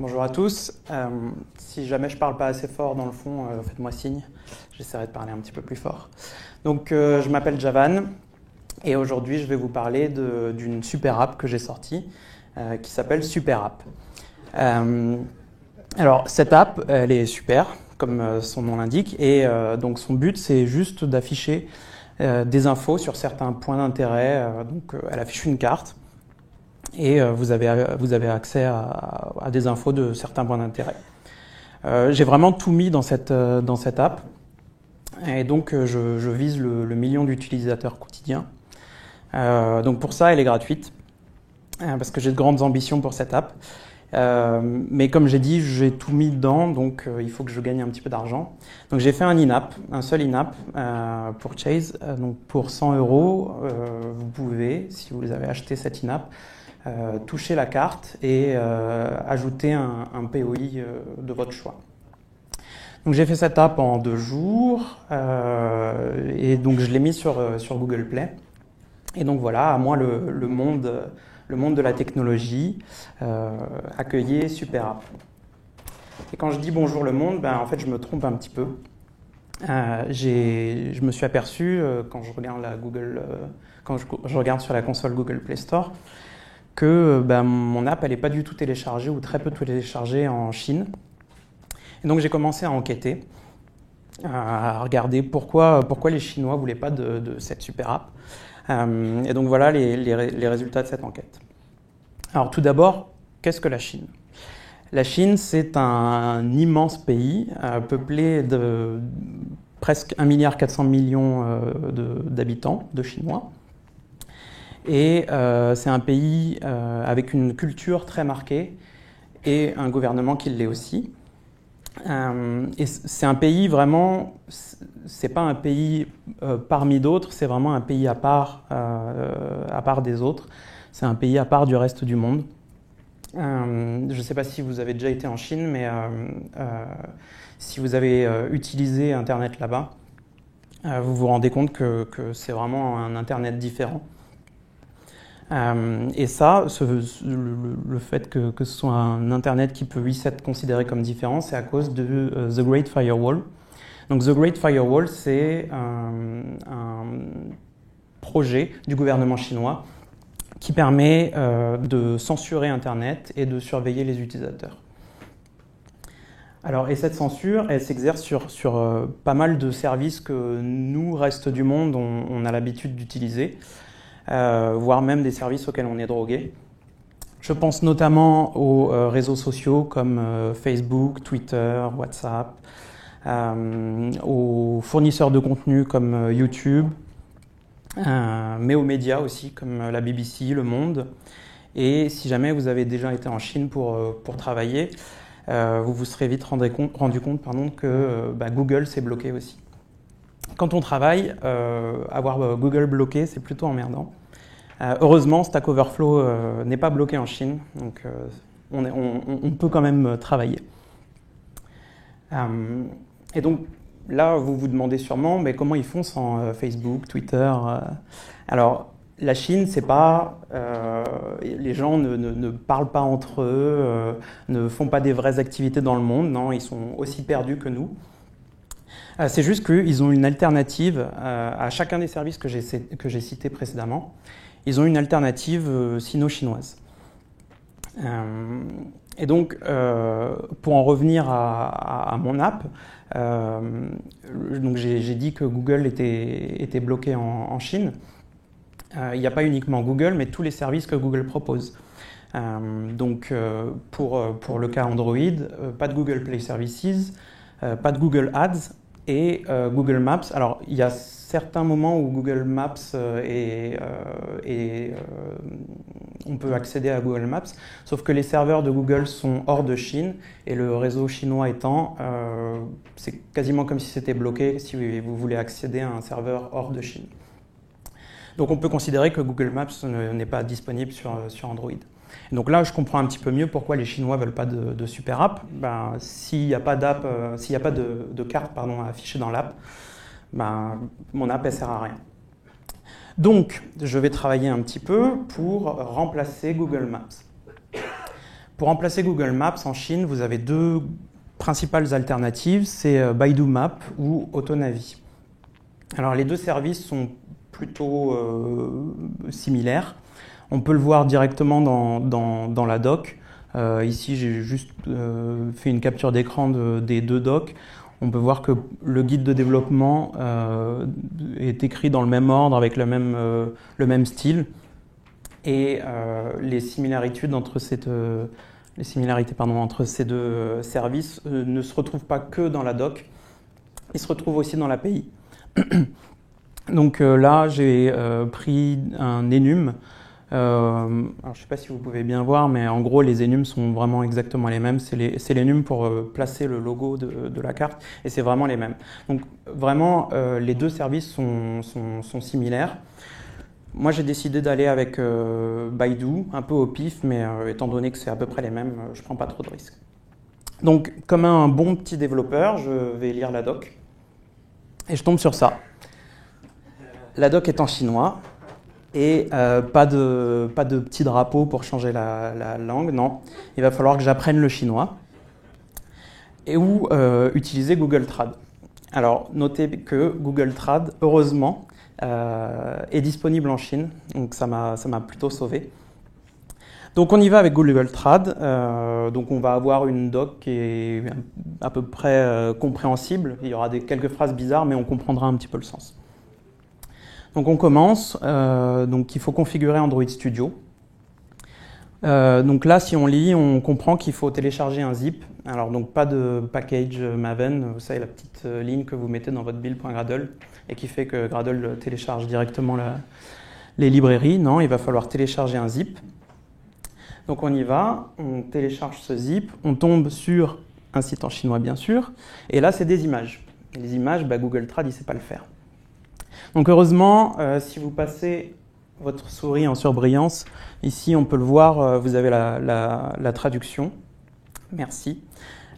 Bonjour à tous. Si jamais je parle pas assez fort dans le fond, faites-moi signe. J'essaierai de parler un petit peu plus fort. Donc, je m'appelle Javan et aujourd'hui, je vais vous parler d'une super app que j'ai sortie qui s'appelle Super App. Alors, cette app, elle est super, comme son nom l'indique, et donc son but, c'est juste d'afficher des infos sur certains points d'intérêt. Donc, elle affiche une carte. Et vous avez accès à des infos de certains points d'intérêt. J'ai vraiment tout mis dans cette app. Et donc, je vise le million d'utilisateurs quotidiens. Donc, pour ça, elle est gratuite. Parce que j'ai de grandes ambitions pour cette app. Mais comme j'ai dit, j'ai tout mis dedans. Donc, il faut que je gagne un petit peu d'argent. Donc, j'ai fait un seul in-app pour Chase. Donc, pour 100 €, vous pouvez, si vous avez acheté cette in-app, toucher la carte et ajouter un POI de votre choix. Donc j'ai fait cette app en 2 jours et donc je l'ai mis sur Google Play. Et donc voilà, à moi le monde de la technologie, accueillez Super App. Et quand je dis bonjour le monde, en fait je me trompe un petit peu. Je me suis aperçu quand je regarde quand je regarde sur la console Google Play Store, que mon app, elle n'est pas du tout téléchargée ou très peu téléchargée en Chine. Et donc j'ai commencé à enquêter, à regarder pourquoi les Chinois ne voulaient pas de cette super app. Et donc voilà les résultats de cette enquête. Alors tout d'abord, qu'est-ce que la Chine ? La Chine, c'est un immense pays peuplé de presque 1,4 milliard d'habitants, de Chinois. Et c'est un pays avec une culture très marquée et un gouvernement qui l'est aussi. Et c'est un pays vraiment, c'est pas un pays parmi d'autres, c'est vraiment un pays à part des autres. C'est un pays à part du reste du monde. Je ne sais pas si vous avez déjà été en Chine, mais si vous avez utilisé Internet là-bas, vous vous rendez compte que c'est vraiment un Internet différent. Et ça, le fait que ce soit un Internet qui puisse être considéré comme différent, c'est à cause de The Great Firewall. Donc The Great Firewall, c'est un projet du gouvernement chinois qui permet de censurer Internet et de surveiller les utilisateurs. Alors, et cette censure, elle s'exerce sur pas mal de services que nous, reste du monde, on a l'habitude d'utiliser. Voire même des services auxquels on est drogué. Je pense notamment aux réseaux sociaux comme Facebook, Twitter, WhatsApp, aux fournisseurs de contenu comme YouTube, mais aux médias aussi comme la BBC, Le Monde. Et si jamais vous avez déjà été en Chine pour travailler, vous vous serez vite rendu compte que Google s'est bloqué aussi. Quand on travaille, avoir Google bloqué, c'est plutôt emmerdant. Heureusement, Stack Overflow n'est pas bloqué en Chine, donc on peut quand même travailler. Et donc là, vous vous demandez sûrement, mais comment ils font sans Facebook, Twitter Alors, la Chine, c'est pas... les gens ne parlent pas entre eux, ne font pas des vraies activités dans le monde, non, ils sont aussi perdus que nous. C'est juste qu'ils ont une alternative à chacun des services que j'ai cités précédemment. Ils ont une alternative sino-chinoise. Et donc, pour en revenir à mon app, donc j'ai dit que Google était bloqué en Chine. Il n'y a pas uniquement Google, mais tous les services que Google propose. Donc, pour le cas Android, pas de Google Play Services, pas de Google Ads, et Google Maps. Alors, il y a certains moments où Google Maps on peut accéder à Google Maps, sauf que les serveurs de Google sont hors de Chine et le réseau chinois étant, c'est quasiment comme si c'était bloqué si vous voulez accéder à un serveur hors de Chine. Donc, on peut considérer que Google Maps n'est pas disponible sur Android. Donc là, je comprends un petit peu mieux pourquoi les Chinois ne veulent pas de super app. S'il n'y a pas d'app, s'il n'y a pas de carte à afficher dans l'app, mon app ne sert à rien. Donc, je vais travailler un petit peu pour remplacer Google Maps. pour remplacer Google Maps en Chine, vous avez deux principales alternatives, c'est Baidu Maps ou AutoNavi. Alors les deux services sont plutôt similaires. On peut le voir directement dans la doc. Ici, j'ai juste fait une capture d'écran des deux docs. On peut voir que le guide de développement est écrit dans le même ordre, avec le même style. Et les similarités entre ces deux services ne se retrouvent pas que dans la doc, ils se retrouvent aussi dans l'API. Donc là, j'ai pris un enum. Alors, je ne sais pas si vous pouvez bien voir, mais en gros, les enums sont vraiment exactement les mêmes. C'est l'enum pour placer le logo de la carte, et c'est vraiment les mêmes. Donc vraiment, les deux services sont similaires. Moi, j'ai décidé d'aller avec Baidu, un peu au pif, mais étant donné que c'est à peu près les mêmes, je ne prends pas trop de risques. Donc, comme un bon petit développeur, je vais lire la doc, et je tombe sur ça. La doc est en chinois, et pas de petit drapeau pour changer la langue, non. Il va falloir que j'apprenne le chinois, et ou utiliser Google Trad. Alors, notez que Google Trad, heureusement, est disponible en Chine, donc ça m'a plutôt sauvé. Donc on y va avec Google Trad, donc on va avoir une doc qui est à peu près compréhensible. Il y aura quelques phrases bizarres, mais on comprendra un petit peu le sens. Donc on commence, donc il faut configurer Android Studio. Donc là, si on lit, on comprend qu'il faut télécharger un zip. Alors donc pas de package Maven, vous savez la petite ligne que vous mettez dans votre build.gradle et qui fait que Gradle télécharge directement les librairies. Non, il va falloir télécharger un zip. Donc on y va, on télécharge ce zip, on tombe sur un site en chinois bien sûr, et là c'est des images. Et les images, Google Trad, il ne sait pas le faire. Donc heureusement, si vous passez votre souris en surbrillance, ici on peut le voir, vous avez la traduction. Merci.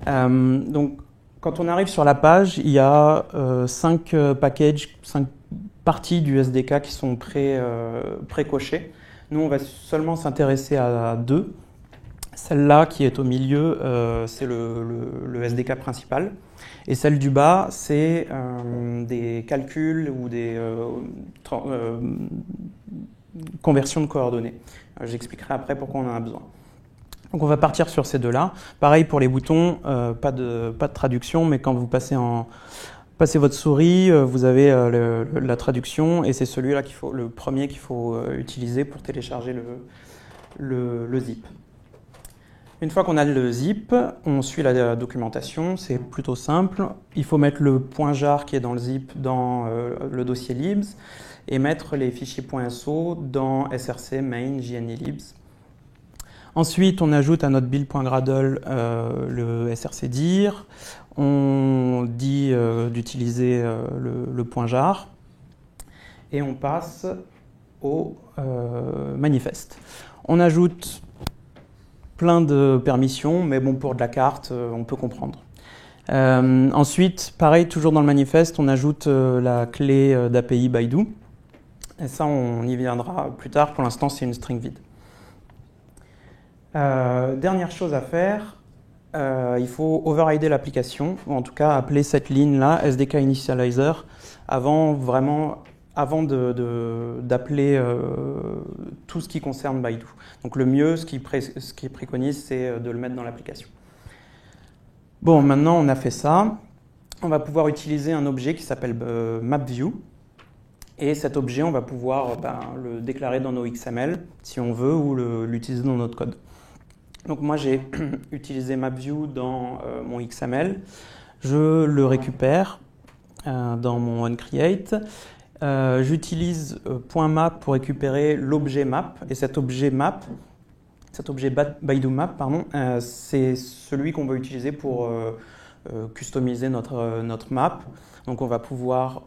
Donc quand on arrive sur la page, il y a 5 packages, 5 parties du SDK qui sont pré-cochées. Nous, on va seulement s'intéresser à 2. Celle-là qui est au milieu, c'est le SDK principal. Et celle du bas, c'est des calculs ou des conversions de coordonnées. J'expliquerai après pourquoi on en a besoin. Donc on va partir sur ces deux-là. Pareil pour les boutons, pas de traduction, mais quand vous passez votre souris, vous avez la traduction, et c'est celui-là le premier qu'il faut utiliser pour télécharger le zip. Une fois qu'on a le zip, on suit la documentation, c'est plutôt simple. Il faut mettre le .jar qui est dans le zip dans le dossier libs et mettre les fichiers .so dans src main jnelibs. Ensuite, on ajoute à notre build.gradle le srcdir. On dit d'utiliser le .jar et on passe au manifeste. On ajoute plein de permissions, mais bon, pour de la carte, on peut comprendre. Ensuite, pareil, toujours dans le manifeste, on ajoute la clé d'API Baidu. Et ça, on y viendra plus tard. Pour l'instant, c'est une string vide. Dernière chose à faire, il faut overrider l'application, ou en tout cas appeler cette ligne-là SDK Initializer avant d'appeler tout ce qui concerne Baidu. Donc le mieux, ce qui préconise, c'est de le mettre dans l'application. Bon, maintenant on a fait ça, on va pouvoir utiliser un objet qui s'appelle MapView. Et cet objet, on va pouvoir le déclarer dans nos XML si on veut, ou l'utiliser dans notre code. Donc moi j'ai utilisé MapView dans mon XML, je le récupère dans mon onCreate. J'utilise .map pour récupérer l'objet map, et cet objet Baidu Map, c'est celui qu'on va utiliser pour customiser notre map. Donc on va pouvoir,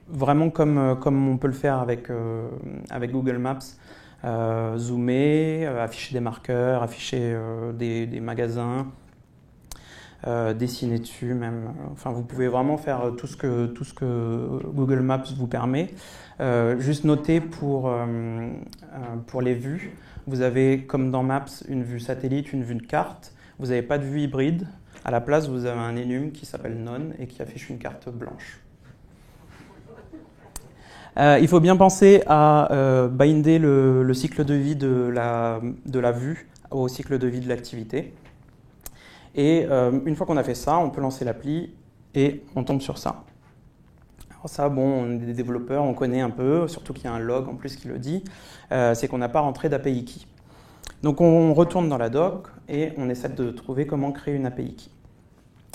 vraiment comme on peut le faire avec Google Maps, zoomer, afficher des marqueurs, afficher des magasins, dessiner dessus même. Enfin, vous pouvez vraiment faire tout ce que Google Maps vous permet. Juste noter pour les vues, vous avez, comme dans Maps, une vue satellite, une vue de carte. Vous n'avez pas de vue hybride. À la place, vous avez un enum qui s'appelle None et qui affiche une carte blanche. Il faut bien penser à binder le cycle de vie de la vue au cycle de vie de l'activité. Et une fois qu'on a fait ça, on peut lancer l'appli et on tombe sur ça. Alors ça, bon, on est des développeurs, on connaît un peu, surtout qu'il y a un log en plus qui le dit, c'est qu'on n'a pas rentré d'API key. Donc on retourne dans la doc et on essaie de trouver comment créer une API key.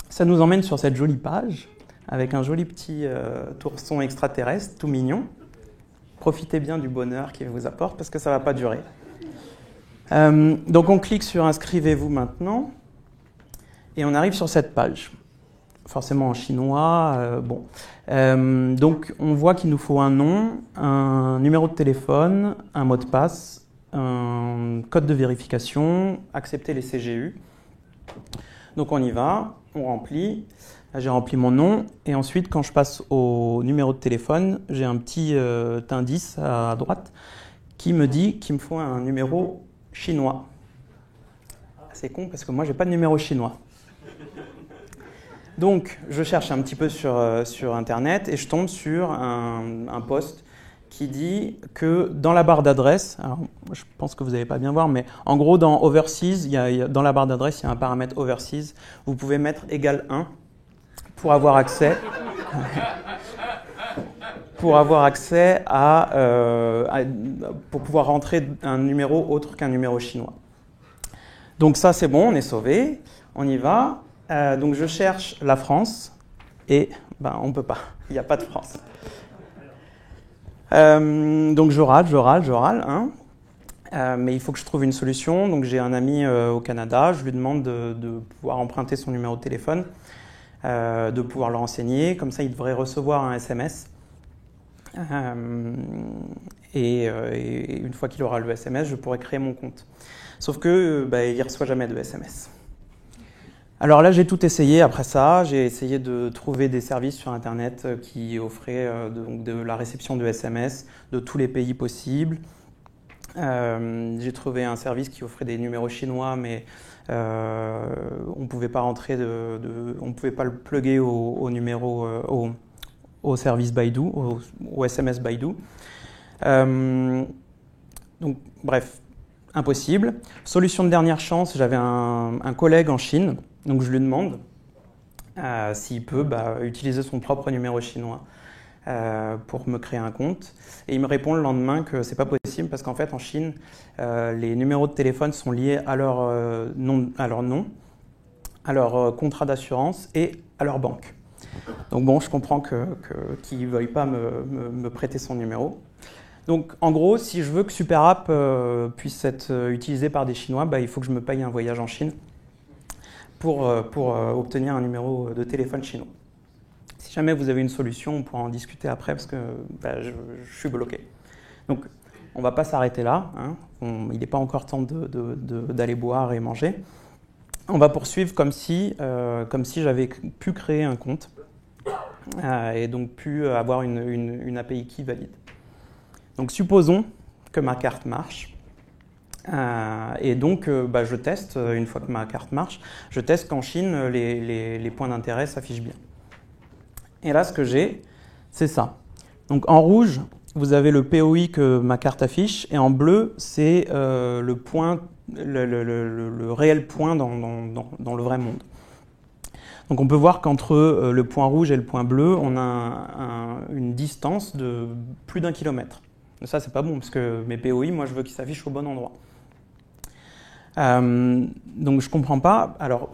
Ça nous emmène sur cette jolie page avec un joli petit ourson extraterrestre, tout mignon. Profitez bien du bonheur qu'il vous apporte parce que ça ne va pas durer. Donc on clique sur « Inscrivez-vous maintenant » et on arrive sur cette page. Forcément en chinois. Donc on voit qu'il nous faut un nom, un numéro de téléphone, un mot de passe, un code de vérification, accepter les CGU. Donc on y va, on remplit. Là, j'ai rempli mon nom et ensuite quand je passe au numéro de téléphone, j'ai un petit indice à droite qui me dit qu'il me faut un numéro chinois. C'est con parce que moi j'ai pas de numéro chinois. Donc je cherche un petit peu sur internet et je tombe sur un post qui dit que dans la barre d'adresse, alors je pense que vous n'allez pas bien voir, mais en gros dans Overseas, dans la barre d'adresse, il y a un paramètre Overseas. Vous pouvez mettre égal 1 pour avoir accès pour pouvoir rentrer un numéro autre qu'un numéro chinois. Donc ça c'est bon, on est sauvé, on y va. Donc je cherche la France et on ne peut pas, il n'y a pas de France. Donc je râle, hein. Mais il faut que je trouve une solution. Donc j'ai un ami au Canada, je lui demande de pouvoir emprunter son numéro de téléphone, de pouvoir le renseigner, comme ça il devrait recevoir un SMS. Et une fois qu'il aura le SMS, je pourrai créer mon compte. Sauf que il ne reçoit jamais de SMS. Alors là, j'ai tout essayé après ça. J'ai essayé de trouver des services sur Internet qui offraient de la réception de SMS de tous les pays possibles. J'ai trouvé un service qui offrait des numéros chinois, mais on ne pouvait pas rentrer on pouvait pas le plugger au numéro, au service Baidu, au SMS Baidu. Donc, bref, impossible. Solution de dernière chance, j'avais un collègue en Chine. Donc je lui demande s'il peut utiliser son propre numéro chinois pour me créer un compte. Et il me répond le lendemain que c'est pas possible parce qu'en fait en Chine, les numéros de téléphone sont liés à leur nom, à leur contrat d'assurance et à leur banque. Donc bon, je comprends qu'il ne veuille pas me prêter son numéro. Donc en gros, si je veux que SuperApp puisse être utilisé par des Chinois, il faut que je me paye un voyage en Chine pour obtenir un numéro de téléphone chinois. Si jamais vous avez une solution, on pourra en discuter après parce que je suis bloqué. Donc on ne va pas s'arrêter là, hein. Il n'est pas encore temps d'aller boire et manger. On va poursuivre comme si j'avais pu créer un compte et donc pu avoir une API key valide. Donc supposons que ma carte marche. Et donc, je teste, une fois que ma carte marche, je teste qu'en Chine, les points d'intérêt s'affichent bien. Et là, ce que j'ai, c'est ça. Donc en rouge, vous avez le POI que ma carte affiche, et en bleu, c'est le réel point dans le vrai monde. Donc on peut voir qu'entre le point rouge et le point bleu, on a une distance de plus d'1 kilomètre. Ça, c'est pas bon, parce que mes POI, moi, je veux qu'ils s'affichent au bon endroit. Donc je comprends pas. Alors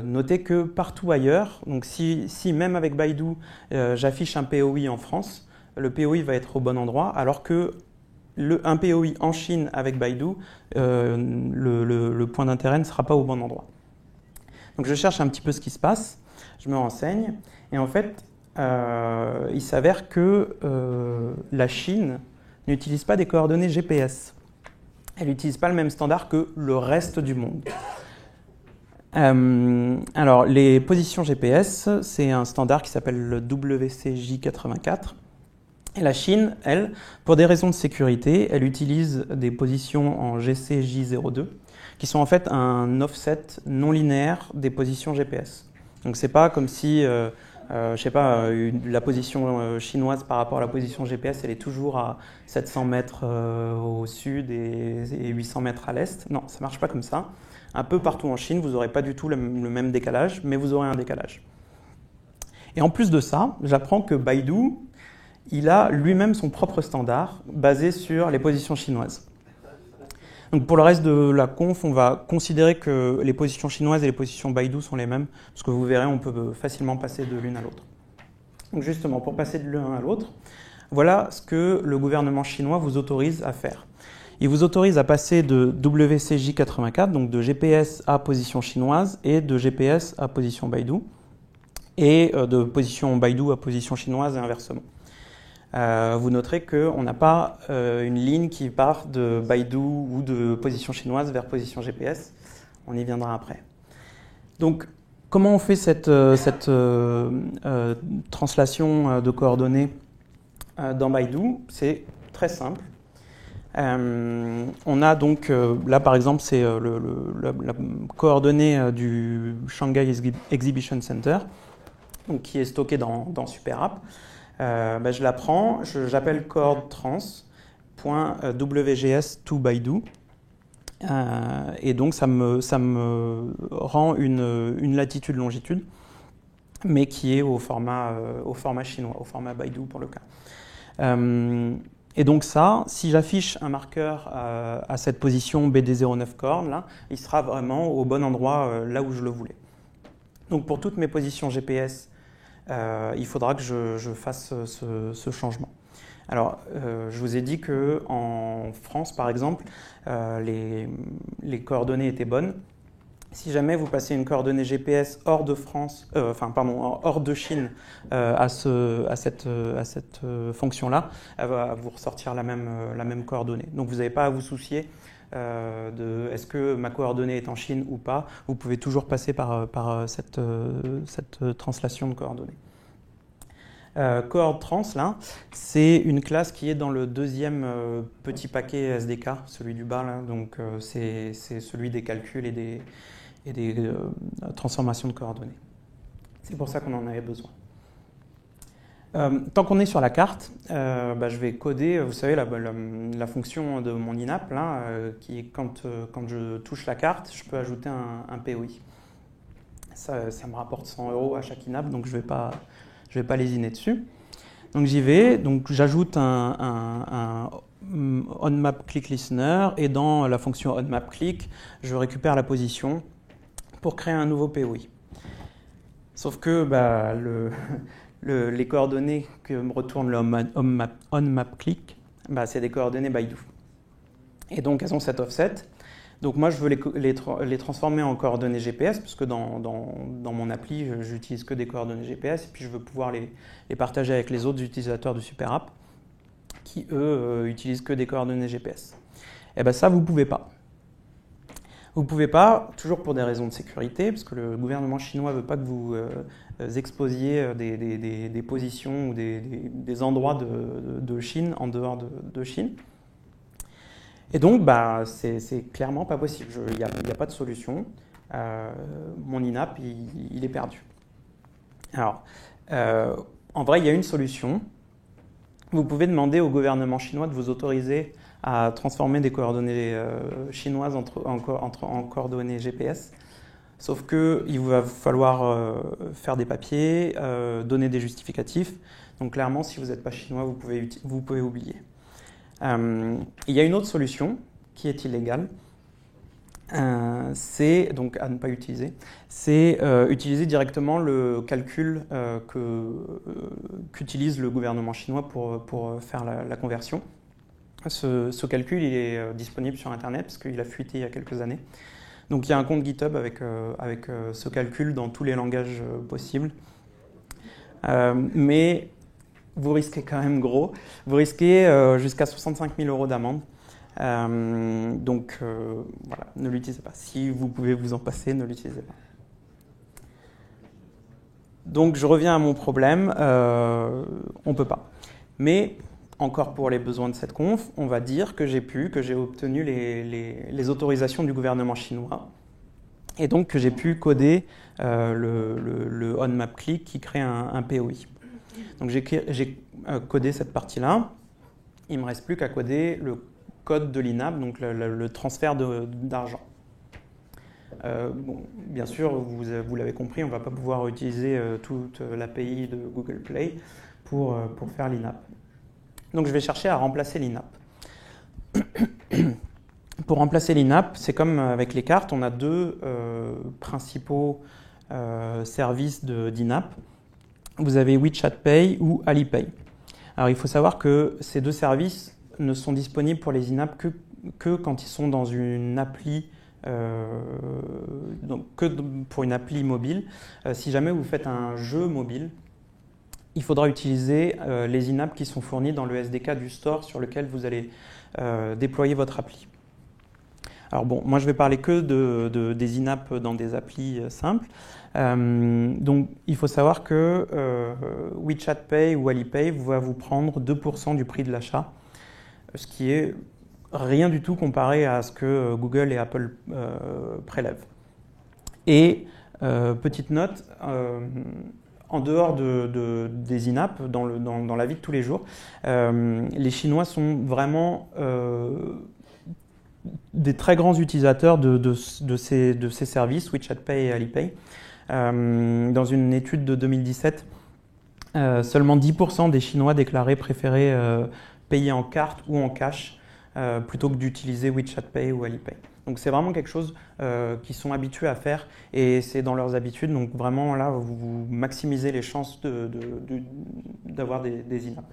notez que partout ailleurs, donc si même avec Baidu j'affiche un POI en France, le POI va être au bon endroit, alors que un POI en Chine avec Baidu, le point d'intérêt ne sera pas au bon endroit. Donc je cherche un petit peu ce qui se passe, je me renseigne, et en fait il s'avère que la Chine n'utilise pas des coordonnées GPS. Elle n'utilise pas le même standard que le reste du monde. Alors, les positions GPS, c'est un standard qui s'appelle le WCJ84. Et la Chine, elle, pour des raisons de sécurité, elle utilise des positions en GCJ02, qui sont en fait un offset non linéaire des positions GPS. Donc c'est pas comme si, je sais pas, la position chinoise par rapport à la position GPS, elle est toujours à 700 mètres au sud et 800 mètres à l'est. Non, ça marche pas comme ça. Un peu partout en Chine, vous n'aurez pas du tout le même décalage, mais vous aurez un décalage. Et en plus de ça, j'apprends que Baidu, il a lui-même son propre standard basé sur les positions chinoises. Donc pour le reste de la conf, on va considérer que les positions chinoises et les positions Baidu sont les mêmes, parce que vous verrez, on peut facilement passer de l'une à l'autre. Donc justement, pour passer de l'un à l'autre, voilà ce que le gouvernement chinois vous autorise à faire. Il vous autorise à passer de WCJ84, donc de GPS à position chinoise, et de GPS à position Baidu, et de position Baidu à position chinoise et inversement. Vous noterez qu'on n'a pas une ligne qui part de Baidu ou de position chinoise vers position GPS. On y viendra après. Donc, comment on fait cette translation de coordonnées dans Baidu? C'est très simple. On a donc, là par exemple, c'est la coordonnée du Shanghai Exhibition Center, donc, qui est stockée dans SuperApp. Je la prends, j'appelle coordtrans.wgs to Baidu, et donc ça me rend une latitude-longitude, mais qui est au format chinois, au format Baidu pour le cas. Et donc ça, si j'affiche un marqueur à cette position BD09 coorn, là, il sera vraiment au bon endroit là où je le voulais. Donc pour toutes mes positions GPS, il faudra que je fasse ce changement. Alors, je vous ai dit qu'en France, par exemple, les coordonnées étaient bonnes. Si jamais vous passez une coordonnée GPS hors de France, hors de Chine à cette fonction-là, elle va vous ressortir la même coordonnée. Donc, vous n'avez pas à vous soucier de est-ce que ma coordonnée est en Chine ou pas. Vous pouvez toujours passer par cette translation de coordonnées. Coordtrans, là, c'est une classe qui est dans le deuxième petit paquet SDK, celui du bas, là. Donc c'est celui des calculs et des transformations de coordonnées. C'est pour ça qu'on en avait besoin. Tant qu'on est sur la carte, je vais coder, vous savez, la fonction de mon INAP, là, qui est quand je touche la carte, je peux ajouter un POI. Ça me rapporte 100 € à chaque INAP, donc je vais pas lésiner dessus. Donc j'y vais, donc j'ajoute un onMapClickListener, et dans la fonction onMapClick, je récupère la position pour créer un nouveau POI. Sauf que les coordonnées que me retourne le onMapClick, c'est des coordonnées Baidu. Et donc elles ont cet offset. Donc moi, je veux les transformer en coordonnées GPS, parce que dans mon appli, j'utilise que des coordonnées GPS, et puis je veux pouvoir les partager avec les autres utilisateurs de SuperApp, qui, eux, utilisent que des coordonnées GPS. Et bien ça, vous ne pouvez pas. Vous ne pouvez pas, toujours pour des raisons de sécurité, parce que le gouvernement chinois ne veut pas que vous exposiez des positions ou des endroits de Chine en dehors de Chine. Et donc, c'est clairement pas possible. Il n'y a pas de solution. Mon INAP, il est perdu. Alors, en vrai, il y a une solution. Vous pouvez demander au gouvernement chinois de vous autoriser à transformer des coordonnées chinoises en coordonnées GPS. Sauf qu'il va falloir faire des papiers, donner des justificatifs. Donc clairement, si vous n'êtes pas chinois, vous pouvez oublier. Il y a une autre solution qui est illégale, c'est donc à ne pas utiliser, c'est utiliser directement le calcul qu'utilise le gouvernement chinois pour faire la conversion. Ce calcul, il est disponible sur Internet parce qu'il a fuité il y a quelques années. Donc il y a un compte GitHub avec ce calcul dans tous les langages possibles. Mais vous risquez quand même gros. Vous risquez jusqu'à 65 000 € d'amende Donc voilà, ne l'utilisez pas. Si vous pouvez vous en passer, ne l'utilisez pas. Donc je reviens à mon problème, on ne peut pas. Mais encore pour les besoins de cette conf, on va dire que j'ai obtenu les autorisations du gouvernement chinois et donc que j'ai pu coder le onMapClick qui crée un POI. Donc j'ai codé cette partie-là. Il ne me reste plus qu'à coder le code de l'INAP, donc le transfert d'argent. Bon, bien sûr, vous l'avez compris, on ne va pas pouvoir utiliser toute l'API de Google Play pour faire l'INAP. Donc je vais chercher à remplacer l'INAP. Pour remplacer l'INAP, c'est comme avec les cartes, on a deux principaux services d'INAP. Vous avez WeChat Pay ou Alipay. Alors il faut savoir que ces deux services ne sont disponibles pour les INAP que quand ils sont dans une appli, donc que pour une appli mobile. Si jamais vous faites un jeu mobile, il faudra utiliser les INAP qui sont fournis dans le SDK du store sur lequel vous allez déployer votre appli. Alors bon, moi je vais parler que des INAP dans des applis simples. Donc il faut savoir que WeChat Pay ou Alipay va vous prendre 2% du prix de l'achat, ce qui est rien du tout comparé à ce que Google et Apple prélèvent. Et petite note, en dehors des INAP, dans la vie de tous les jours, les Chinois sont vraiment des très grands utilisateurs de ces services, WeChat Pay et Alipay. Dans une étude de 2017, seulement 10% des Chinois déclaraient préférer payer en carte ou en cash plutôt que d'utiliser WeChat Pay ou Alipay. Donc c'est vraiment quelque chose qu'ils sont habitués à faire et c'est dans leurs habitudes. Donc vraiment là, vous maximisez les chances d'avoir des INAP.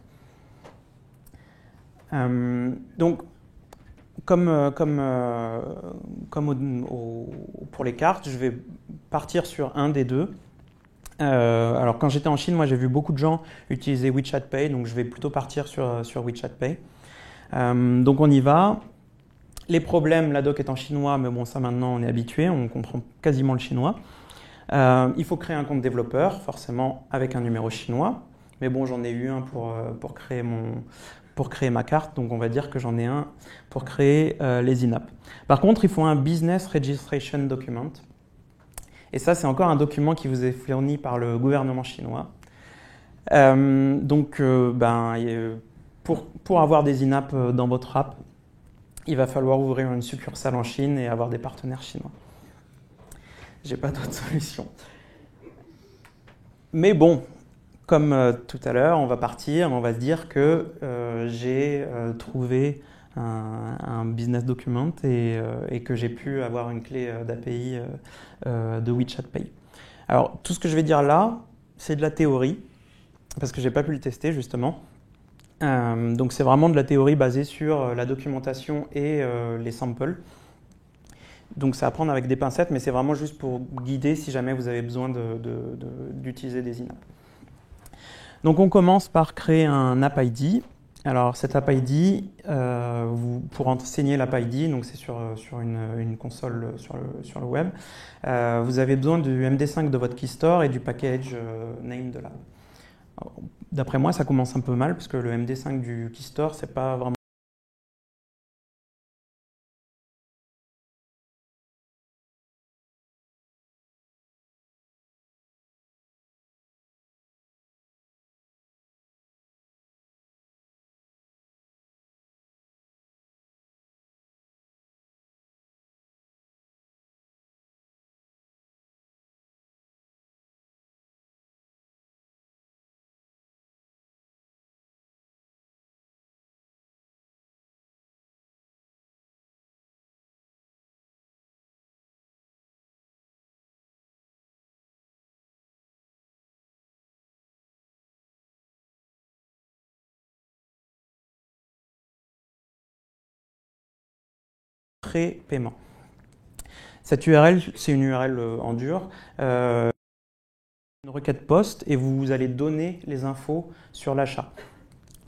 Donc pour les cartes, je vais partir sur un des deux. Alors quand j'étais en Chine, moi j'ai vu beaucoup de gens utiliser WeChat Pay, donc je vais plutôt partir sur WeChat Pay. Donc on y va. Les problèmes, la doc est en chinois, mais bon ça maintenant on est habitué, on comprend quasiment le chinois. Il faut créer un compte développeur, forcément avec un numéro chinois. Mais bon, j'en ai eu un pour créer ma carte, donc on va dire que j'en ai un pour créer les INAP. Par contre, il faut un Business Registration Document. Et ça, c'est encore un document qui vous est fourni par le gouvernement chinois. Pour avoir des INAP dans votre app, il va falloir ouvrir une succursale en Chine et avoir des partenaires chinois. J'ai pas d'autre solution. Mais bon, comme tout à l'heure, on va partir, on va se dire que j'ai trouvé un business document et que j'ai pu avoir une clé d'API de WeChat Pay. Alors, tout ce que je vais dire là, c'est de la théorie, parce que j'ai pas pu le tester justement. Donc c'est vraiment de la théorie basée sur la documentation et les samples. Donc c'est à prendre avec des pincettes, mais c'est vraiment juste pour guider si jamais vous avez besoin d'utiliser des INAP. Donc on commence par créer un App ID. Alors cet App ID, pour enseigner l'App ID, donc c'est sur une console sur le web, vous avez besoin du MD5 de votre Keystore et du package name de l'app. D'après moi, ça commence un peu mal, parce que le MD5 du Keystore, c'est pas vraiment pré-paiement. Cette URL, c'est une URL en dur, une requête POST, et vous allez donner les infos sur l'achat.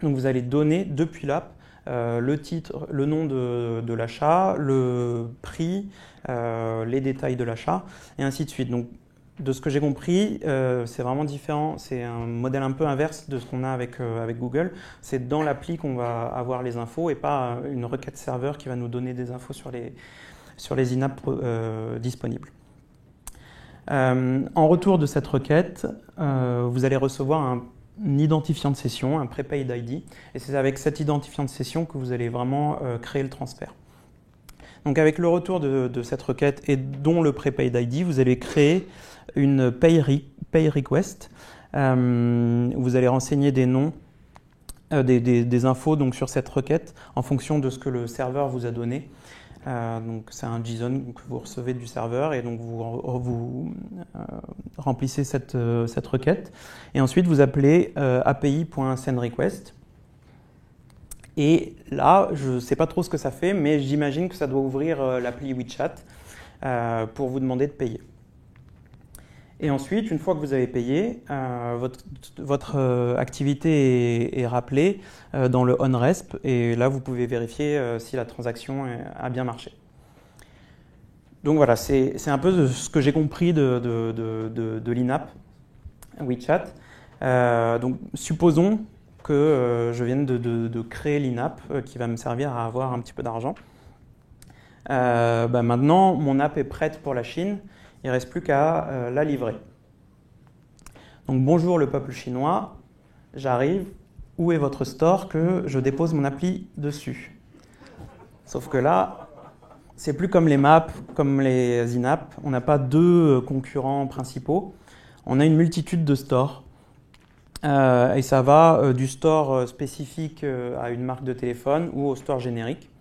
Donc vous allez donner depuis l'app le titre, le nom de l'achat, le prix, les détails de l'achat, et ainsi de suite. Donc, de ce que j'ai compris, c'est vraiment différent. C'est un modèle un peu inverse de ce qu'on a avec Google. C'est dans l'appli qu'on va avoir les infos et pas une requête serveur qui va nous donner des infos sur les in-app disponibles. En retour de cette requête, vous allez recevoir un identifiant de session, un prepaid ID, et c'est avec cet identifiant de session que vous allez vraiment créer le transfert. Donc avec le retour de cette requête et dont le prepaid ID, vous allez créer une pay request. Vous allez renseigner des noms, des infos donc, sur cette requête en fonction de ce que le serveur vous a donné. Donc c'est un JSON que vous recevez du serveur et donc vous remplissez cette requête. Et ensuite vous appelez api.sendRequest. Et là, je ne sais pas trop ce que ça fait, mais j'imagine que ça doit ouvrir l'appli WeChat pour vous demander de payer. Et ensuite, une fois que vous avez payé, votre activité est rappelée dans le OnResp, et là, vous pouvez vérifier si la transaction a bien marché. Donc voilà, c'est un peu ce que j'ai compris de l'in-app WeChat. Donc supposons que je vienne de créer l'in-app qui va me servir à avoir un petit peu d'argent. Maintenant, mon app est prête pour la Chine. Il ne reste plus qu'à la livrer. Donc bonjour le peuple chinois, j'arrive. Où est votre store que je dépose mon appli dessus? Sauf que là, c'est plus comme les maps, comme les in-app. On n'a pas deux concurrents principaux. On a une multitude de stores. Et ça va du store spécifique à une marque de téléphone ou au store générique.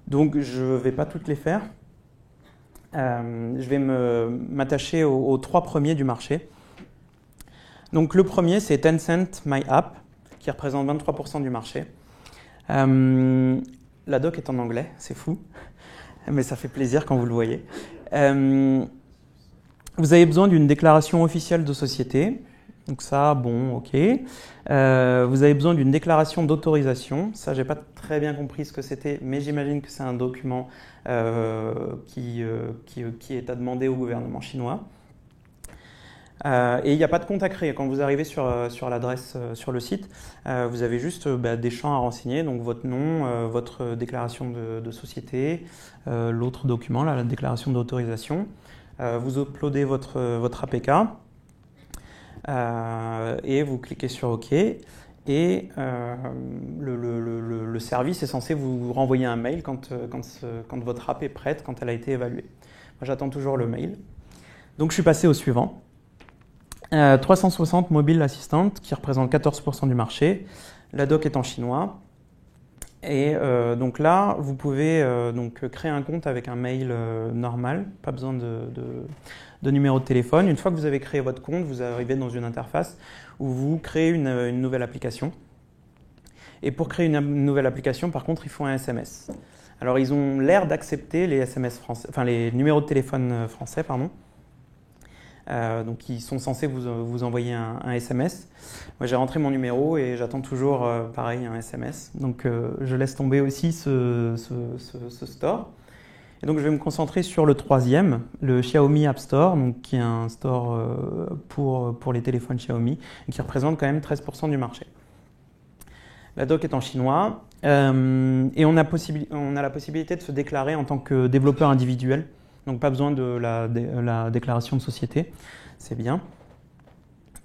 Donc je ne vais pas toutes les faire. Je vais m'attacher aux trois premiers du marché. Donc le premier, c'est Tencent My App, qui représente 23% du marché. La doc est en anglais, c'est fou, mais ça fait plaisir quand vous le voyez. Vous avez besoin d'une déclaration officielle de société. Donc ça, bon, ok. Vous avez besoin d'une déclaration d'autorisation. Ça, j'ai pas très bien compris ce que c'était, mais j'imagine que c'est un document qui est à demander au gouvernement chinois. Et il n'y a pas de compte à créer. Quand vous arrivez sur l'adresse sur le site, vous avez juste des champs à renseigner, donc votre nom, votre déclaration de société, l'autre document, là, la déclaration d'autorisation. Vous uploadez votre APK. Et vous cliquez sur OK et le service est censé vous renvoyer un mail quand votre app est prête, quand elle a été évaluée. Moi, j'attends toujours le mail. Donc, je suis passé au suivant. 360 Mobile Assistant, qui représente 14% du marché. La doc est en chinois. Et donc là, vous pouvez donc créer un compte avec un mail normal, pas besoin de numéro de téléphone. Une fois que vous avez créé votre compte, vous arrivez dans une interface où vous créez une nouvelle application. Et pour créer une nouvelle application, par contre, il faut un SMS. Alors, ils ont l'air d'accepter les SMS français, enfin les numéros de téléphone français, pardon. Donc, ils sont censés vous envoyer un SMS. Moi, j'ai rentré mon numéro et j'attends toujours, pareil, un SMS. Donc, je laisse tomber aussi ce store. Et donc, je vais me concentrer sur le troisième, le Xiaomi App Store, donc, qui est un store pour les téléphones Xiaomi et qui représente quand même 13% du marché. La doc est en chinois et on a la possibilité de se déclarer en tant que développeur individuel. Donc, pas besoin de la déclaration de société, c'est bien.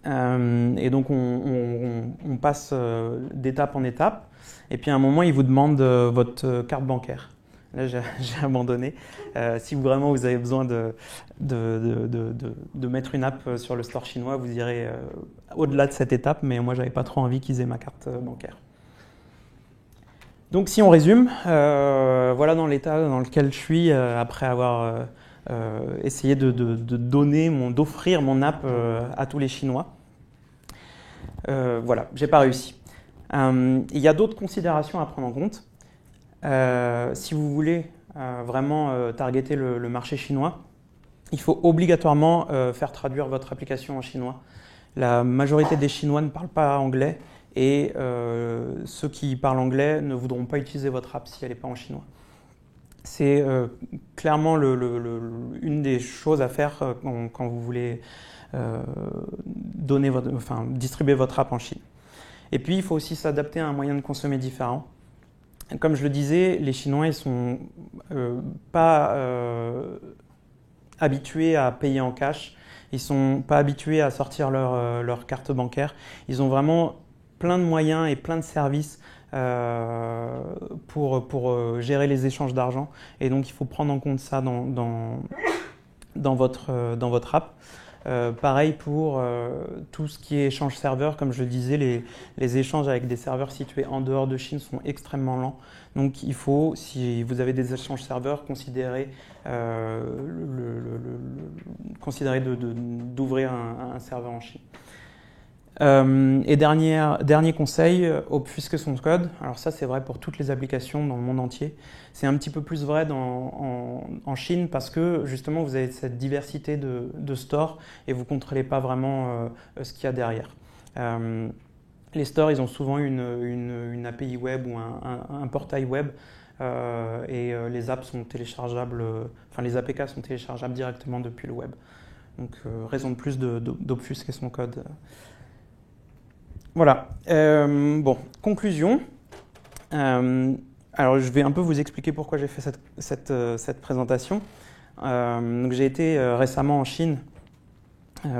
Et donc, on passe d'étape en étape. Et puis, à un moment, il vous demande votre carte bancaire. Là, j'ai abandonné. Si vraiment vous avez besoin de mettre une app sur le store chinois, vous irez au-delà de cette étape. Mais moi, je n'avais pas trop envie qu'ils aient ma carte bancaire. Donc, si on résume, voilà dans l'état dans lequel je suis après avoir essayé d'offrir mon app à tous les Chinois. Voilà, j'ai pas réussi. Il y a d'autres considérations à prendre en compte. Si vous voulez vraiment targeter le marché chinois, il faut obligatoirement faire traduire votre application en chinois. La majorité des Chinois ne parlent pas anglais et ceux qui parlent anglais ne voudront pas utiliser votre app si elle n'est pas en chinois. C'est clairement une des choses à faire quand vous voulez distribuer votre app en Chine. Et puis, il faut aussi s'adapter à un moyen de consommer différent. Comme je le disais, les Chinois, ils sont pas habitués à payer en cash. Ils sont pas habitués à sortir leur carte bancaire. Ils ont vraiment plein de moyens et plein de services pour gérer les échanges d'argent. Et donc, il faut prendre en compte ça dans votre app. Pareil pour tout ce qui est échange serveur, comme je le disais, les échanges avec des serveurs situés en dehors de Chine sont extrêmement lents. Donc il faut, si vous avez des échanges serveurs, considérer d'ouvrir un serveur en Chine. Et dernier conseil, obfusquer son code. Alors ça, c'est vrai pour toutes les applications dans le monde entier. C'est un petit peu plus vrai en Chine parce que justement, vous avez cette diversité de stores et vous ne contrôlez pas vraiment ce qu'il y a derrière. Les stores, ils ont souvent une API web ou un portail web et les apps sont téléchargeables, les APK sont téléchargeables directement depuis le web. Donc, raison de plus d'obfusquer son code. Voilà. Bon, conclusion. Alors, je vais un peu vous expliquer pourquoi j'ai fait cette présentation. Donc, j'ai été récemment en Chine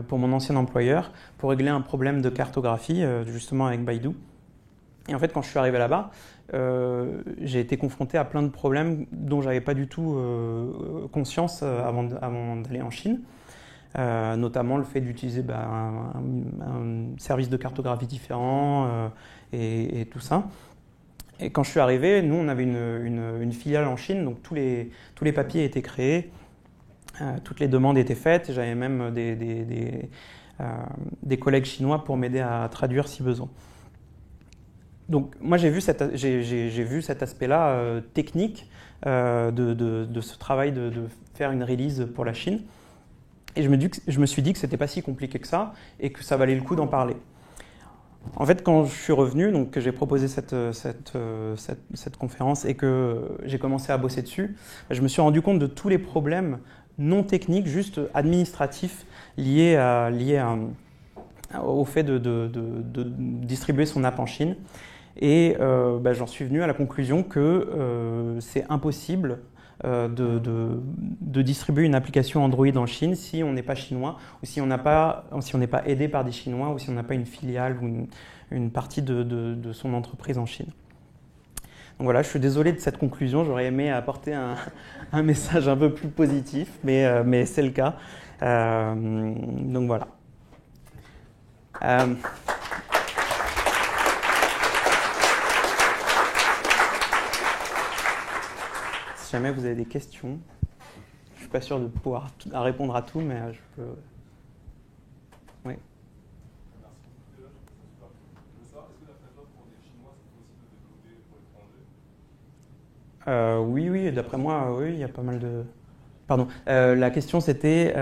pour mon ancien employeur pour régler un problème de cartographie, justement avec Baidu. Et en fait, quand je suis arrivé là-bas, j'ai été confronté à plein de problèmes dont je n'avais pas du tout conscience avant d'aller en Chine. Notamment le fait d'utiliser un service de cartographie différent et tout ça. Et quand je suis arrivé, nous on avait une filiale en Chine, donc tous les papiers étaient créés, toutes les demandes étaient faites, j'avais même des collègues chinois pour m'aider à traduire si besoin. Donc moi j'ai vu cet aspect-là technique de ce travail de faire une release pour la Chine. Et je me suis dit que c'était pas si compliqué que ça et que ça valait le coup d'en parler. En fait, quand je suis revenu, donc que j'ai proposé cette conférence et que j'ai commencé à bosser dessus, je me suis rendu compte de tous les problèmes non techniques, juste administratifs, liés au fait de distribuer son app en Chine. Et j'en suis venu à la conclusion que c'est impossible de distribuer une application Android en Chine si on n'est pas chinois ou si on n'est pas aidé par des Chinois ou si on n'a pas une filiale ou une partie de son entreprise en Chine. Donc voilà, je suis désolé de cette conclusion, j'aurais aimé apporter un message un peu plus positif, mais c'est le cas. Donc voilà. Si jamais vous avez des questions, je ne suis pas sûr de pouvoir répondre à tout, mais je peux... Oui. Oui, d'après moi, oui, il y a pas mal de... Pardon, la question c'était,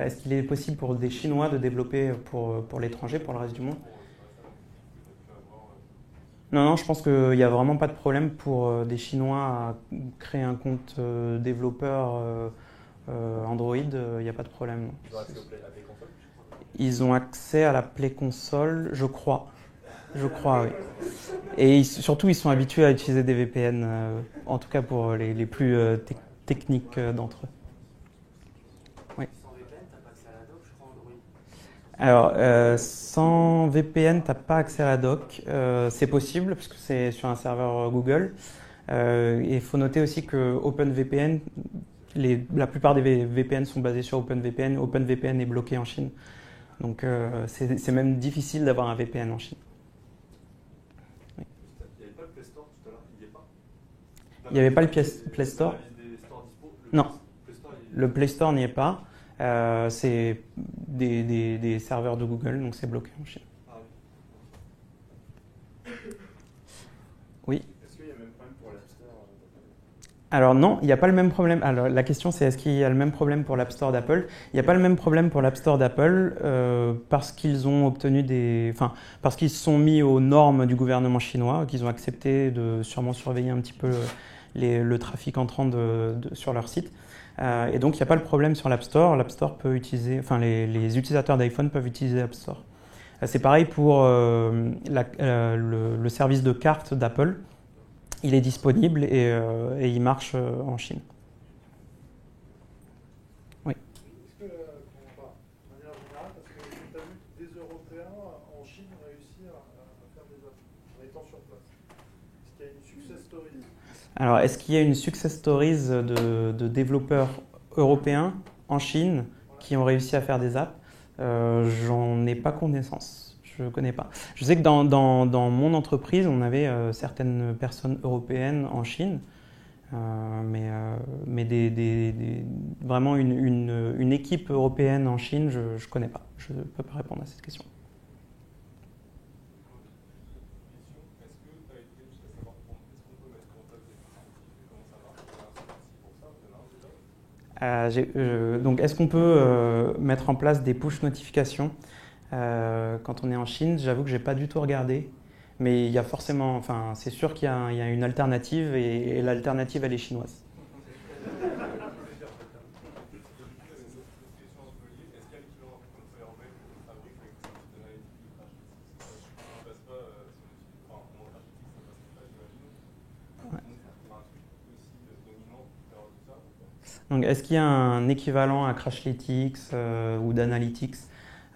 est-ce qu'il est possible pour des Chinois de développer pour l'étranger, pour le reste du monde? Non, je pense qu'il n'y a vraiment pas de problème pour des Chinois à créer un compte développeur Android, il n'y a pas de problème. Ils ont accès à la Play Console, je crois. Je crois, oui. Et surtout, ils sont habitués à utiliser des VPN, en tout cas pour les plus techniques d'entre eux. Oui. Sans VPN, tu n'as pas accès à la doc, je crois, Android. Alors, sans VPN, tu n'as pas accès à la doc. C'est possible, parce que c'est sur un serveur Google. Et il faut noter aussi que OpenVPN, la plupart des VPN sont basés sur OpenVPN. OpenVPN est bloqué en Chine. Donc, c'est même difficile d'avoir un VPN en Chine. Oui. Il n'y avait pas le Play Store tout à l'heure, il n'y est pas. Il n'y avait pas le Play Store? Non, le Play Store n'y est pas. C'est des serveurs de Google, donc c'est bloqué en Chine. Ah oui. Oui. Est-ce qu'il y a même problème pour l'App Store? Alors non, il n'y a pas le même problème. Alors la question c'est est-ce qu'il y a le même problème pour l'App Store d'Apple? Il n'y a pas le même problème pour l'App Store d'Apple parce qu'ils ont obtenu enfin, parce qu'ils se sont mis aux normes du gouvernement chinois, qu'ils ont accepté de sûrement surveiller un petit peu le trafic entrant sur leur site. Et donc il n'y a pas le problème sur l'App Store. L'App Store peut utiliser, enfin les utilisateurs d'iPhone peuvent utiliser l'App Store. C'est pareil pour le service de carte d'Apple. Il est disponible et il marche en Chine. Oui. Est-ce que, de manière générale, parce que tu as vu des Européens en Chine réussir à faire des apps en étant sur place? Est-ce qu'il y a une success story? Alors, est-ce qu'il y a une success stories de développeurs européens en Chine qui ont réussi à faire des apps? J'en ai pas connaissance. Je ne connais pas. Je sais que dans mon entreprise, on avait certaines personnes européennes en Chine, mais vraiment une équipe européenne en Chine, je ne connais pas. Je ne peux pas répondre à cette question. Donc, est-ce qu'on peut mettre en place des push notifications quand on est en Chine? J'avoue que j'ai pas du tout regardé, mais il y a forcément, enfin, c'est sûr qu'il y a une alternative et l'alternative elle est chinoise. Donc, est-ce qu'il y a un équivalent à Crashlytics ou d'Analytics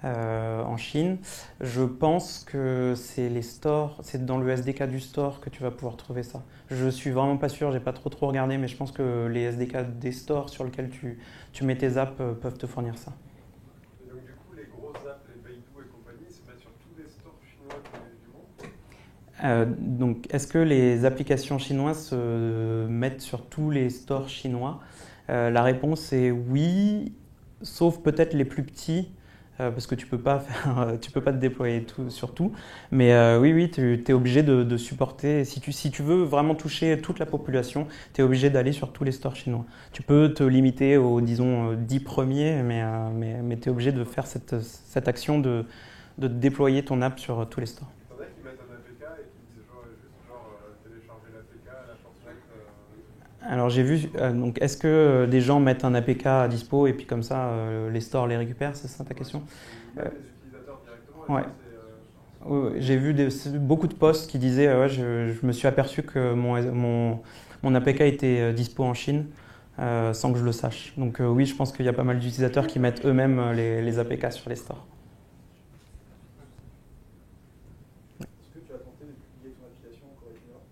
en Chine? Je pense que c'est les stores, c'est dans le SDK du store que tu vas pouvoir trouver ça. Je suis vraiment pas sûr, j'ai pas trop regardé, mais je pense que les SDK des stores sur lesquels tu mets tes apps peuvent te fournir ça. Et donc du coup, les grosses apps, les Baidu et compagnie, se mettent sur tous les stores chinois du monde? Donc, est-ce que les applications chinoises se mettent sur tous les stores chinois? La réponse est oui, sauf peut-être les plus petits, parce que tu peux pas te déployer sur tout. Mais oui, tu es obligé de supporter. Si tu veux vraiment toucher toute la population, tu es obligé d'aller sur tous les stores chinois. Tu peux te limiter aux, disons, 10 premiers, mais tu es obligé de faire cette action de déployer ton app sur tous les stores. T'en as qui mettent un APK et qui disent juste télécharger l'APK à la force. Alors j'ai vu, donc est-ce que des gens mettent un APK à dispo et puis comme ça les stores les récupèrent, c'est ça ta question? Les utilisateurs directement. Ouais. J'ai vu beaucoup de posts qui disaient ouais, je me suis aperçu que mon APK était dispo en Chine sans que je le sache. Donc oui, je pense qu'il y a pas mal d'utilisateurs qui mettent eux-mêmes les APK sur les stores. Est-ce que tu as tenté de publier ton application en Corée du Nord?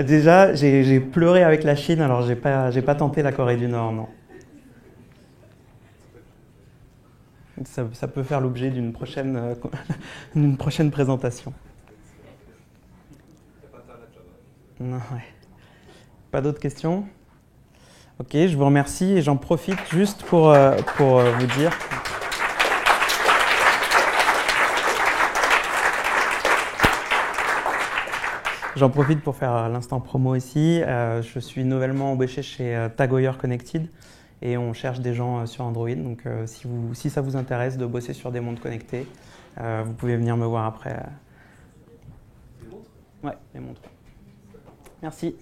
Déjà, j'ai pleuré avec la Chine, alors j'ai pas tenté la Corée du Nord, non. Ça peut faire l'objet d'une prochaine présentation. Non, ouais. Pas d'autres questions? Ok, je vous remercie et j'en profite juste pour vous dire. J'en profite pour faire l'instant promo ici. Je suis nouvellement embauché chez Tagoyer Connected et on cherche des gens sur Android. Donc si ça vous intéresse de bosser sur des montres connectées, vous pouvez venir me voir après. Les montres? Ouais, les montres. Merci.